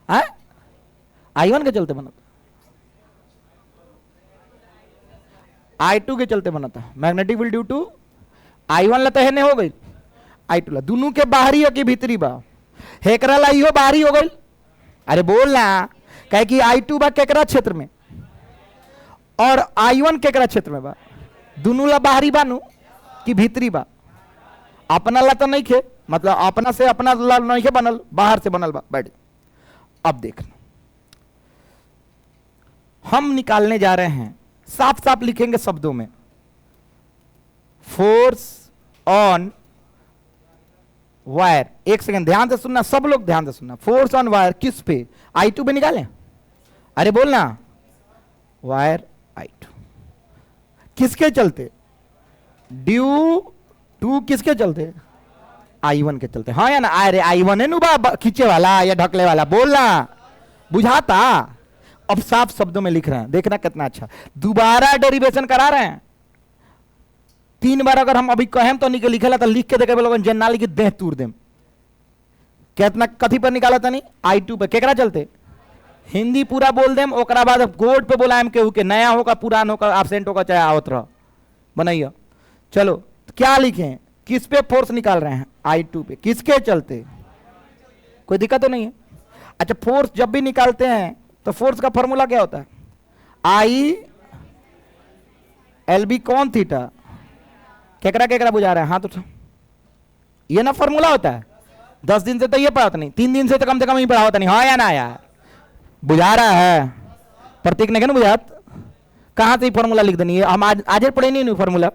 है, I1 के चलते बना था, I2 के चलते बना था। Magnetic field due to I1 ला तहने हो गई, I2 ला दोनों के बाहरी है कि भीतरी बा? हेकरा ला इहो बाहरी हो गई। अरे बोल ना, कहे कि I2 बा केकरा क्षेत्र में और I1 केकरा क्षेत्र में बा? दोनों ला बाहरी बानू कि भीतरी बा? अपना ला तो नहीं खे, मतलब अपना से अपना ला नहीं बनल, बाहर से बनल बा। बैठ, अब देखना हम निकालने जा रहे हैं, साफ साफ लिखेंगे शब्दों में, फोर्स ऑन वायर। एक सेकंड ध्यान से सुनना, सब लोग ध्यान से सुनना। फोर्स ऑन वायर किस पे? I2 पे निकालें? अरे बोलना, वायर I2 किसके चलते? ड्यू टू किसके चलते? I1 के चलते। हाँ या ना? अरे I1 है नुबा खींचे वाला या ढकले वाला, बोलना, बुझाता? अब साफ शब्दों में लिख रहे हैं, देखना कितना अच्छा। दोबारा डेरिवेशन करा रहे हैं, 3 बार अगर हम अभी कहें तो नहीं लिखेला, तो लिख के देखे लोग जननाली की देह तूर देम। कितना कथी पर निकाला था? नहीं I2 पे। केकरा चलते? हिंदी पूरा बोल देम, ओकरा बाद गोड पे बोलाएम, केहू के नया होगा, पुरान होगा, एब्सेंट होगा, चाहे आवत रह बनाइए। चलो क्या लिखें, किस पे फोर्स निकाल रहे हैं? I2 पे। किसके चलते? कोई दिक्कत तो नहीं है? अच्छा, फोर्स जब भी निकालते हैं तो फोर्स का फॉर्मूला क्या होता है? I LB कौन थीटा? केकरा केकरा बुझा रहे हैं? हाँ तो ये ना फॉर्मूला होता है। 10 दिन से तो ये पढ़ा नहीं, 3 दिन से तो कम ही पढ़ा होता नहीं। हाँ या ना यार? बुझा रहा है प्रतीक ने, क्या ना बुझात? कहाँ से फॉर्मूला लिख देनी है? हम आज पढ़े नहीं फॉर्मूला।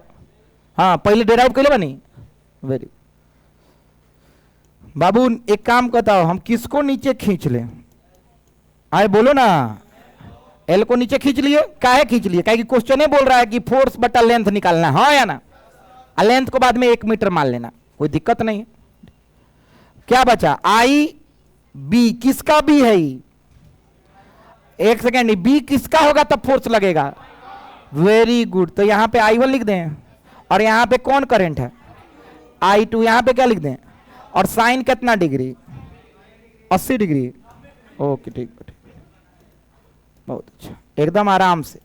हाँ पहले डेराइव कर ले बनी। वेरी बाबू, एक काम बताओ, हम किसको नीचे खींच लें? आए बोलो ना, एल को नीचे खींच लिए। काहे खींच लिए? काहे कि क्वेश्चन बोल रहा है कि फोर्स बटा लेंथ निकालना। हाँ या ना? लेंथ को बाद में 1 मीटर मान लेना, कोई दिक्कत नहीं है। क्या बचा? I B, किसका B है? एक सेकेंड, B किसका होगा तब फोर्स लगेगा? वेरी गुड, तो यहां पे I1 लिख दें, और यहां पे कौन करंट है? I2। यहां पे क्या लिख दें? और साइन कितना डिग्री? 80 डिग्री। ओके ठीक है, बहुत अच्छा, एकदम आराम से।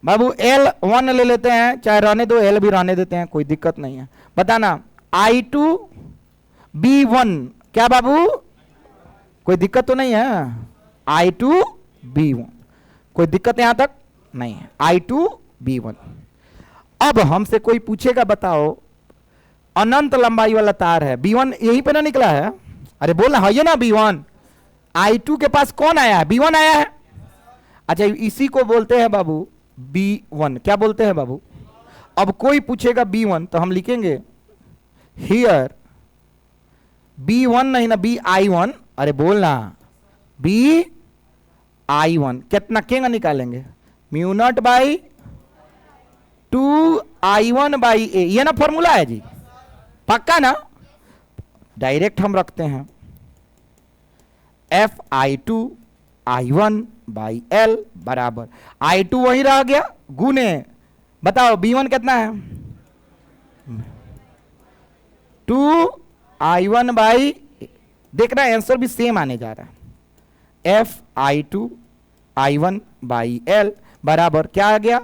बाबू L1 ले लेते हैं, चाहे रहने दो, L भी रहने देते हैं, कोई दिक्कत नहीं है। बताना, I2 B1 क्या बाबू? कोई दिक्कत तो नहीं है? I2 B1 कोई दिक्कत यहां तक नहीं है। I2 B1 अब हमसे कोई पूछेगा बताओ अनंत लंबाई वाला तार है, B1 यहीं पे ना निकला है, अरे बोलना है ये ना B1, I2 के पास कौन आया है, B1 आया है। अच्छा इसी को बोलते हैं बाबू B1, क्या बोलते हैं बाबू। अब कोई पूछेगा B1 तो हम लिखेंगे हियर B1 नहीं ना BI1, अरे बोलना BI1 कितना केंगा निकालेंगे, mu naught by 2I1 by A, ये ना फॉर्मूला है जी, पक्का ना, डायरेक्ट हम रखते हैं FI2 I1 बाई L बराबर I2 वही रह गया गुने, बताओ B1 कितना है 2I1 बाई, देखना आंसर भी सेम आने जा रहा है, FI2 I1 बाई L बराबर क्या आ गया,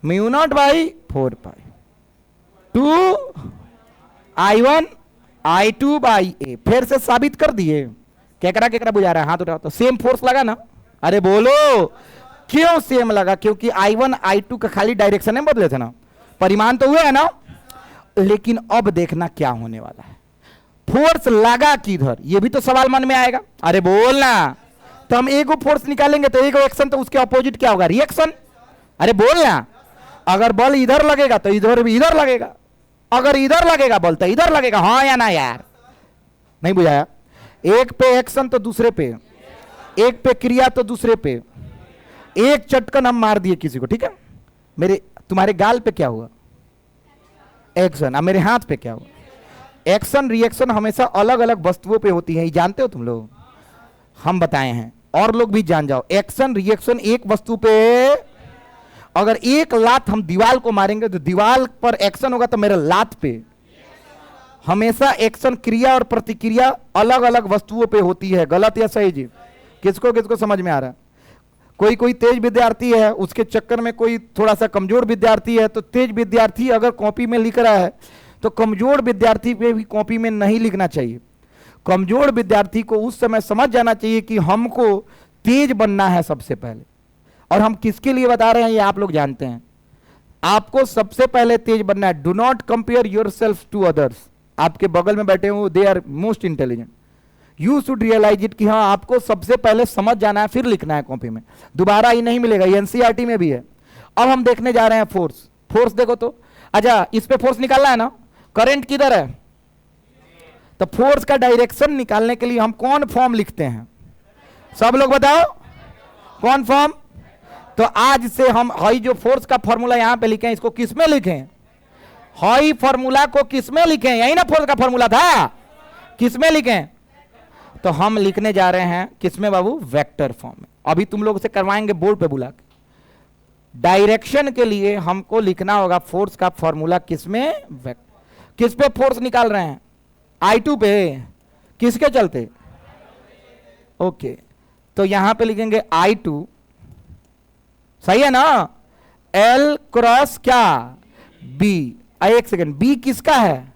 mu naught by 4 pi 2I1 I2 by A, फिर से साबित कर दिए। केकरा बुझा रहा है, हाथ उठाओ तो सेम फोर्स लगा ना, अरे बोलो क्यों सेम लगा, क्योंकि I1 I2 का खाली डायरेक्शन में बदले थे ना, परिमाण तो हुए है ना। लेकिन अब देखना क्या होने वाला है, फोर्स लगा किधर, ये भी तो सवाल मन में आएगा, अरे बोलना। तो हम एक फोर्स निकालेंगे तो एक एक्शन, तो उसके अपोजिट क्या होगा, रिएक्शन, अरे बोलना। अगर बल इधर लगेगा तो इधर भी इधर लगेगा, अगर इधर लगेगा बल तो इधर लगेगा, हाँ या ना यार, नहीं बुझाया। एक पे एक्शन तो दूसरे पे, एक पे क्रिया तो दूसरे पे, एक चटकन हम मार दिए किसी को, ठीक है। मेरे तुम्हारे गाल पे क्या हुआ, एक्शन, अब मेरे हाथ पे क्या हुआ, एक्शन रिएक्शन हमेशा अलग अलग वस्तुओं पे होती है, ये जानते हो तुम लोग, हम बताए हैं और लोग भी जान जाओ। एक्शन रिएक्शन एक वस्तु पे, अगर एक लात हम दीवार को मारेंगे तो दीवार पर एक्शन होगा, तो मेरे लात पे हमेशा एक्शन क्रिया और प्रतिक्रिया अलग अलग वस्तुओं पे होती है, गलत या सही जी, किसको किसको समझ में आ रहा है। कोई तेज विद्यार्थी है, उसके चक्कर में कोई थोड़ा सा कमजोर विद्यार्थी है, तो तेज विद्यार्थी अगर कॉपी में लिख रहा है तो कमजोर विद्यार्थी पे भी कॉपी में नहीं लिखना चाहिए। कमजोर विद्यार्थी को उस समय समझ जाना चाहिए कि हमको तेज बनना है सबसे पहले, और हम किसके लिए बता रहे हैं ये आप लोग जानते हैं। आपको सबसे पहले तेज बनना है, do not compare yourself to others. आपके बगल में बैठे हो, they are most intelligent, you should realise it कि हाँ आपको सबसे पहले समझ जाना है फिर लिखना है कॉपी में, दोबारा ही नहीं मिलेगा, ये एनसीईआरटी में भी है। अब हम देखने जा रहे हैं फोर्स, फोर्स देखो तो, अच्छा इस पे फोर्स निकालना है ना, करंट किधर है, तो फोर्स का डायरेक्शन निकालने के लिए हम कौन फॉर्म लिखते हैं, सब लोग बताओ कौन फॉर्म। तो आज से हम हाई जो फोर्स का फॉर्मूला यहां पे लिखे, इसको किस में लिखें, हाई फॉर्मूला को किस में लिखें, यही ना फोर्स का फॉर्मूला था, किस में लिखें, तो हम लिखने जा रहे हैं किस में बाबू, वेक्टर फॉर्म में। अभी तुम लोग से करवाएंगे बोर्ड पे बुला के, डायरेक्शन के लिए हमको लिखना होगा फोर्स का फॉर्मूला किस में, वेक्टर। किस पे फोर्स निकाल रहे हैं, I2 पे, किसके चलते, ओके, तो यहां पे लिखेंगे I2, सही है ना, L क्रॉस क्या B, एक सेकेंड, B किसका है,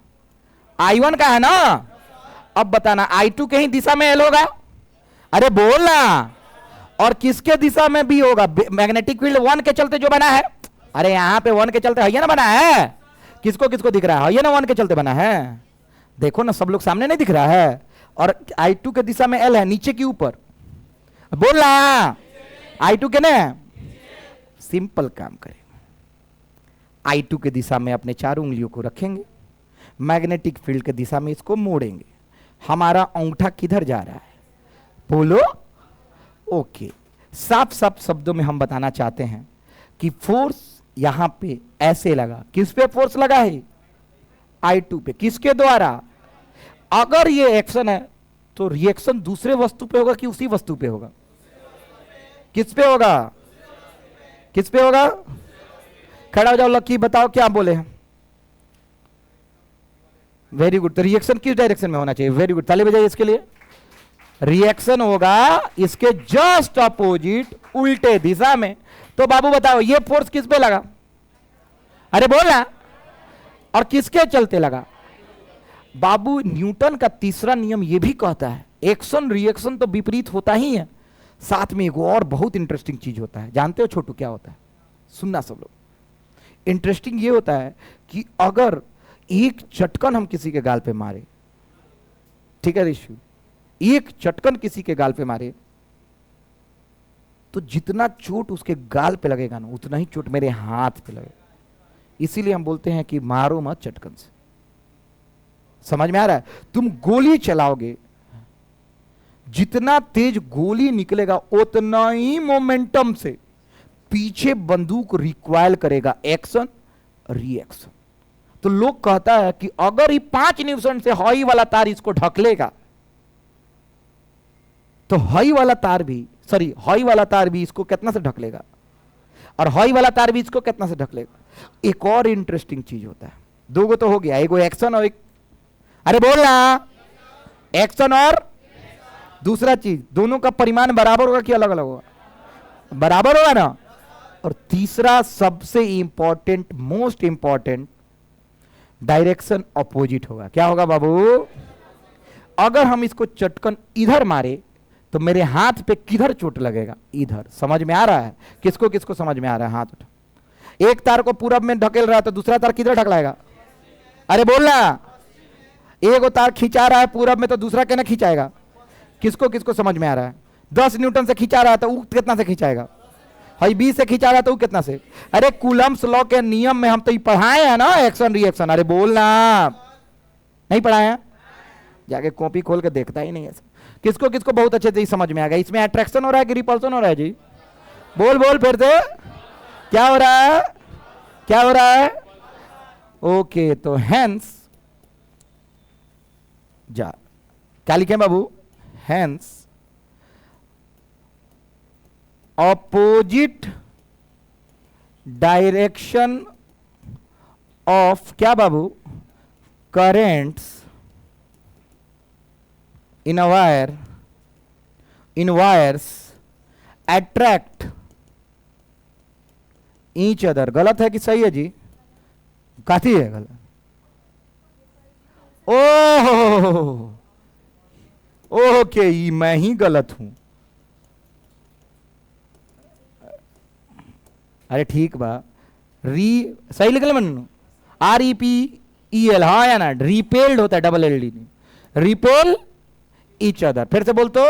I1 का है ना। अब बताना I2 के ही दिशा में L होगा, अरे बोलना, और किसके दिशा में B होगा, मैग्नेटिक फील्ड 1 के चलते जो बना है, अरे यहां पे 1 के चलते है ना बना है, किसको किसको दिख रहा है, ये ना 1 के चलते बना है, देखो ना सब लोग सामने नहीं दिख रहा है, और I2 के दिशा में L है नीचे की ऊपर, बोलना I2 के ना, सिंपल काम करें, I2 के दिशा में अपने चारों उंगलियों को रखेंगे, मैग्नेटिक फील्ड के दिशा में इसको मोड़ेंगे, हमारा अंगूठा किधर जा रहा है, बोलो, ओके। साफ साफ शब्दों में हम बताना चाहते हैं कि फोर्स यहां पे ऐसे लगा, किस पे फोर्स लगा है, I2 पे, किसके द्वारा, अगर ये एक्शन है तो रिएक्शन दूसरे वस्तु पे होगा कि उसी वस्तु पे होगा, किस पे होगा, किस पे होगा, खड़ा हो जाओ लकी, बताओ क्या बोले हैं, वेरी गुड। तो रिएक्शन किस डायरेक्शन में होना चाहिए, वेरी गुड, ताली बजाइए इसके लिए। रिएक्शन होगा इसके जस्ट अपोजिट, उल्टे दिशा में। तो बाबू बताओ ये फोर्स किस पे लगा, अरे बोलना, और किसके चलते लगा, बाबू न्यूटन का तीसरा नियम यह भी कहता है एक्शन रिएक्शन तो विपरीत होता ही है, साथ में एक और बहुत इंटरेस्टिंग चीज होता है, जानते हो छोटू क्या होता है, सुनना सब लोग, इंटरेस्टिंग ये होता है कि अगर एक चटकन हम किसी के गाल पे मारे, ठीक है ऋषि, एक चटकन किसी के गाल पे मारे तो जितना चोट उसके गाल पे लगेगा ना उतना ही चोट मेरे हाथ पे लगेगा। इसीलिए हम बोलते हैं कि मारो मत चटकन से। समझ में आ रहा है? तुम गोली चलाओगे, जितना तेज गोली निकलेगा उतना ही मोमेंटम से पीछे बंदूक रिक्वायल करेगा एक्शन रिएक्शन। तो लोग कहता है कि अगर ये 5 न्यूटन से हई वाला तार इसको ढकलेगा तो हई वाला तार भी इसको कितना से ढकलेगा, और हई वाला तार भी इसको कितना से ढकलेगा। एक और इंटरेस्टिंग चीज होता है, दो गो तो हो गया, एक एक्शन और एक, अरे बोल ना, एक्शन और दूसरा चीज, दोनों का परिमाण बराबर होगा कि अलग अलग होगा? बराबर होगा ना। और तीसरा सबसे important, most important, direction opposite होगा। क्या होगा बाबू? अगर हम इसको चटकन इधर मारे तो मेरे हाथ पे किधर चोट लगेगा? इधर। समझ में आ रहा है? किसको किसको समझ में आ रहा है? हाथ उठा। एक तार को पूरब में ढकेल रहा है तो दूसरा तार किधर ढकलाएगा? अरे बोलना, एक तार खिंचा रहा है पूरब में तो दूसरा कहना खिंचाएगा। किसको किसको समझ में आ रहा है? 10 न्यूटन से खिंचा रहा है तो वो कितना से खिंचाएगा? हाई 20 से खिंचा रहा है तो वो कितना से? अरे कूलम्स लॉ के नियम में हम तो ये पढ़ाए हैं ना, एक्शन रिएक्शन। अरे बोलना, नहीं पढ़ाए हैं? जाके कॉपी खोल के देखता ही नहीं है। किसको किसको बहुत अच्छे से समझ में आ गया? इसमें अट्रैक्शन हो रहा है कि रिपल्सन हो रहा है जी? बोल बोल फिर से, क्या हो रहा है? क्या हो रहा है? ओके, तो हेंस, जा क्या लिखे बाबू? हेंस ऑपोजिट डायरेक्शन ऑफ क्या बाबू? Currents in wires attract each other। गलत है कि सही है जी? काफी है गलत। ओह ओके, मैं ही गलत हूं। अरे ठीक बा, सही लिख ले मन, REPEL, हाँ या ना? रिपेल्ड होता है, double LD repel each other. फिर से बोल तो।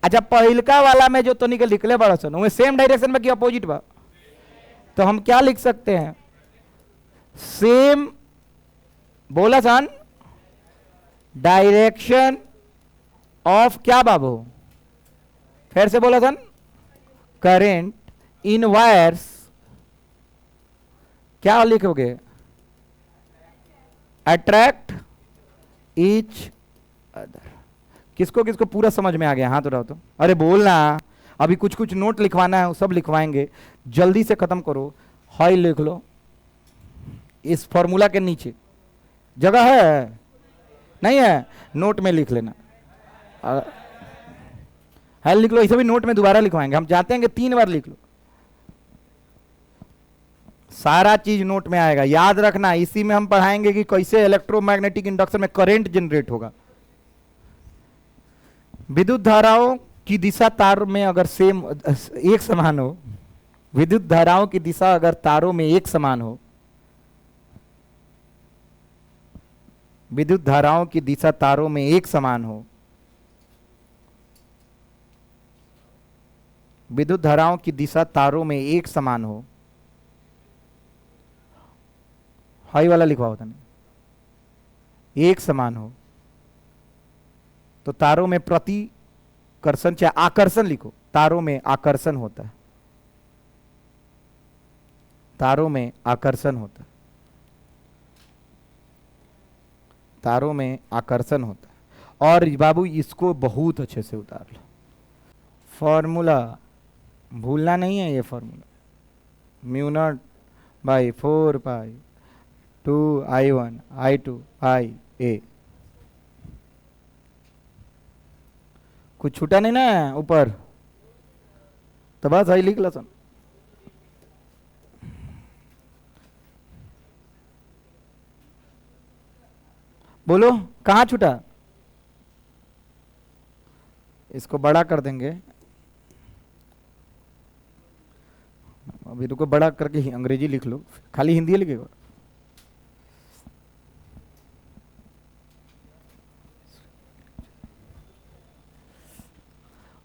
अच्छा, पहिलका वाला में जो तो निकल लिखले बड़ा सन, वो सेम डायरेक्शन में कि अपोजिट बा? तो हम क्या लिख सकते हैं? सेम, बोला सन, डायरेक्शन ऑफ क्या बाबू? फिर से बोला सन, करेंट इन वायर्स, क्या लिखोगे? Attract each other. किसको किसको पूरा समझ में आ गया? हाथ उठाओ तो। अरे बोलना, अभी कुछ कुछ नोट लिखवाना है, वो सब लिखवाएंगे, जल्दी से खत्म करो। हाई लिख लो, इस फॉर्मूला के नीचे जगह है? नहीं है? नोट में लिख लेना। हाई लिख लो, इसे भी नोट में दोबारा लिखवाएंगे, हम चाहते हैं कि 3 बार लिख लो। सारा चीज नोट में आएगा, याद रखना। इसी में हम पढ़ाएंगे कि कैसे इलेक्ट्रोमैग्नेटिक इंडक्शन में करंट जनरेट होगा। विद्युत धाराओं की दिशा तार में अगर सेम एक समान हो, विद्युत धाराओं की दिशा अगर तारों में एक समान हो, विद्युत धाराओं की दिशा तारों में एक समान हो, विद्युत धाराओं की दिशा तारों में एक समान हो, हाई वाला लिखवा होता नहीं, एक समान हो, तो तारों में प्रतिकर्षण, चाहे आकर्षण लिखो, तारों में आकर्षण होता है, तारों में आकर्षण होता है, तारों में आकर्षण होता है। और बाबू इसको बहुत अच्छे से उतार लो, फॉर्मूला भूलना नहीं है। ये फॉर्मूला μ0/4π 2I1 I2 IA। कुछ छूटा नहीं ना ऊपर? तो बस आई लिख लो सुन। बोलो कहाँ छूटा? इसको बड़ा कर देंगे। अभी रुको, बड़ा करके ही अंग्रेजी लिख लो, खाली हिंदी लिखेगा।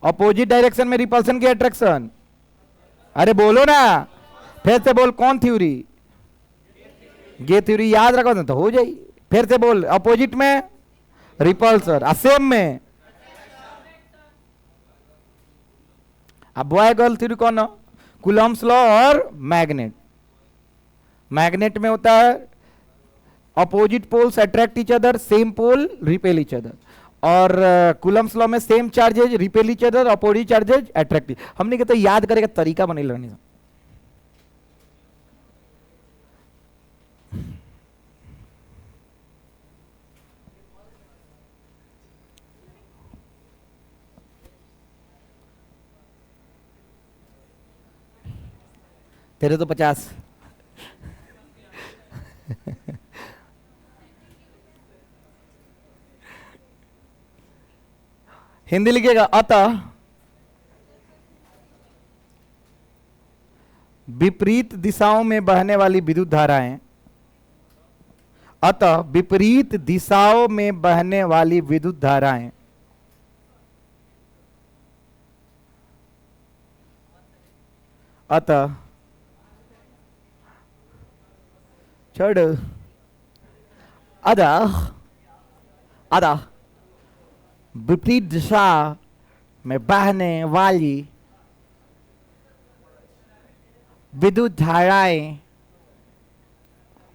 अपोजिट डायरेक्शन में रिपल्सन की अट्रैक्शन, अरे बोलो ना, फिर से बोल, कौन थ्योरी? गे थ्योरी, याद रखो ना तो हो जाए। फिर से बोल, अपोजिट में रिपल्सर, सेम में। अब बॉय गर्ल थ्योरी कौन है? कूलम्ब्स लॉ और मैग्नेट। मैग्नेट में होता है opposite poles attract each other, same pole repel each other. और कूलम्ब्स लॉ में same charges repel each other, opposite charges attract. हमने कहते याद करेगा तरीका बने लगने से। तेरे तो 50। हिंदी लिखिएगा, अतः विपरीत दिशाओं में बहने वाली विद्युत धाराएं, अतः विपरीत दिशाओं में बहने वाली विद्युत धाराएं अतः छोड़, अतः विपरीत दिशा में बहने वाली विद्युत धाराएं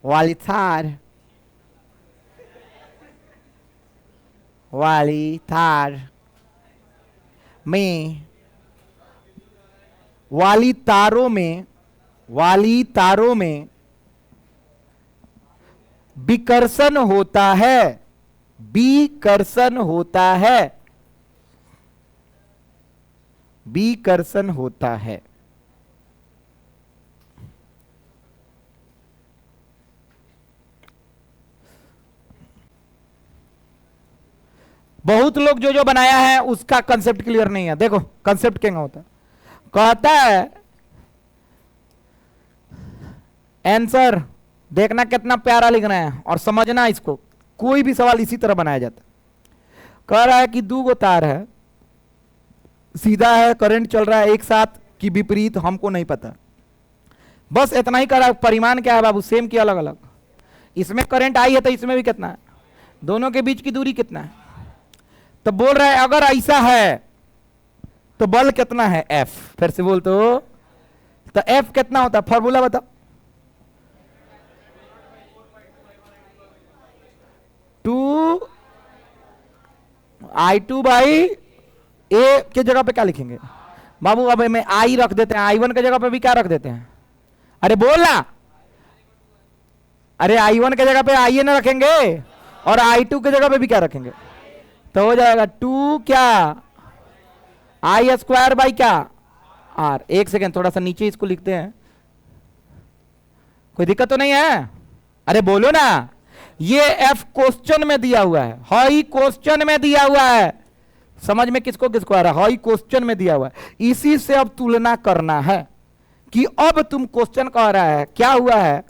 वाली तार में वाली तारों में विकर्षण होता है, विकर्षण होता है, विकर्षण होता है। बहुत लोग जो जो बनाया है उसका कंसेप्ट क्लियर नहीं है। देखो कंसेप्ट क्या होता है, कहता है आंसर देखना कितना प्यारा लिखना है और समझना इसको। कोई भी सवाल इसी तरह बनाया जाता है। कह रहा है कि दो गो तार है, सीधा है, करंट चल रहा है एक साथ कि विपरीत हमको नहीं पता, बस इतना ही कह रहा है। परिमाण क्या है बाबू? सेम की अलग अलग। इसमें करंट आई है तो इसमें भी कितना है, दोनों के बीच की दूरी कितना है। तो बोल रहा है अगर ऐसा है तो बल कितना है? F। फिर से बोल तो F कितना होता है? फॉर्मूला बताओ। 2I2 बाई A के जगह पे क्या लिखेंगे बाबू? अब में I रख देते हैं, I1 के जगह पे भी क्या रख देते हैं? अरे बोलना, अरे I1 के जगह पे IN रखेंगे और I2 के जगह पे भी क्या रखेंगे? तो हो जाएगा 2 क्या I स्क्वायर बाई क्या R। एक सेकेंड, थोड़ा सा नीचे इसको लिखते हैं, कोई दिक्कत तो नहीं है? अरे बोलो ना, ये F क्वेश्चन में दिया हुआ है, हाई क्वेश्चन में दिया हुआ है। समझ में किसको किसको आ रहा है? हाई क्वेश्चन में दिया हुआ है। इसी से अब तुलना करना है कि अब तुम क्वेश्चन कह रहा है क्या हुआ है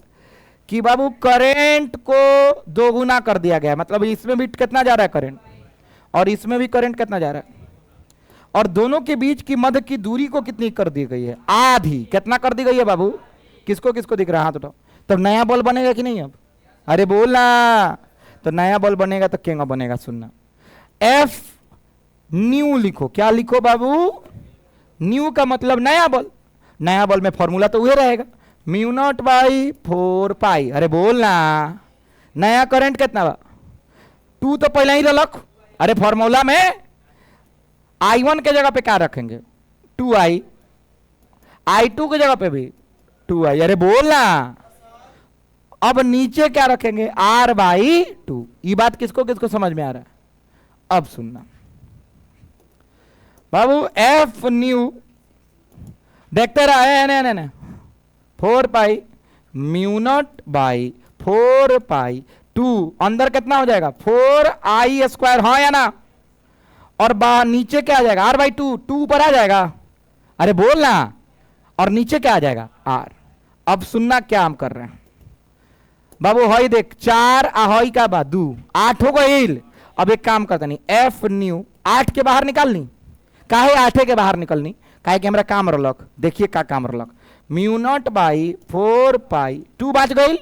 कि बाबू करंट को दोगुना कर दिया गया, मतलब इसमें भी कितना जा रहा है करंट और इसमें भी करंट कितना जा रहा है, और दोनों के बीच की मध्य की दूरी को कितनी कर दी गई है? आधी। कितना कर दी गई है बाबू? किसको किसको दिख रहा है? हाथ उठाओ। तो नया बॉल बनेगा कि नहीं अब? अरे बोलना, तो नया बॉल बनेगा तो क्या बनेगा? सुनना, F न्यू लिखो। क्या लिखो बाबू? न्यू का मतलब नया बॉल। नया बॉल में फॉर्मूला तो वही रहेगा, म्यू नॉट बाई 4 पाई। अरे बोलना, नया करंट कितना बा? 2 तो पहले ही रख। अरे फॉर्मूला में I1 के जगह पे क्या रखेंगे? 2I। I2 के जगह पे भी 2I। अरे बोलना, अब नीचे क्या रखेंगे? R by 2। ये बात किसको किसको समझ में आ रहा है? अब सुनना बाबू, F न्यू देखते रहे न 4 पाई म्यू नॉट बाई 4 पाई 2, अंदर कितना हो जाएगा? 4I स्क्वायर, हाँ या ना? और नीचे क्या आ जाएगा? R बाई 2, 2 ऊपर आ जाएगा। अरे बोलना, और नीचे क्या आ जाएगा आर। अब सुनना क्या हम कर रहे हैं बाबू, हई देख 4 आहई का बा 2 8 हो गईल। अब एक काम करता नहीं, एफ न्यू 8 के बाहर निकालनी, काहे 8 के बाहर निकलनी, काहे कि हमरा काम रलक। देखिए का काम रलक, म्यू नॉट बाई 4 पाई 2 बच गईल,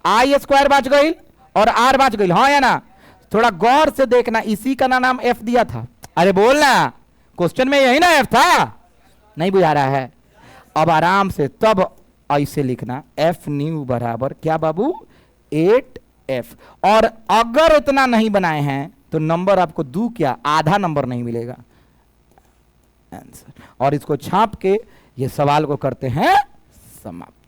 आई स्क्वायर बच गईल और आर बच गईल। हाँ या ना, थोड़ा गौर से देखना, इसी का नाम एफ दिया था। अरे बोलना, क्वेश्चन में यही ना एफ था, नहीं बुझा रहा है। अब आराम से तब ऐसे लिखना, एफ न्यू बराबर क्या बाबू 8f। और अगर इतना नहीं बनाए हैं तो नंबर आपको दू क्या आधा नंबर नहीं मिलेगा आंसर। और इसको छाप के ये सवाल को करते हैं समाप्त।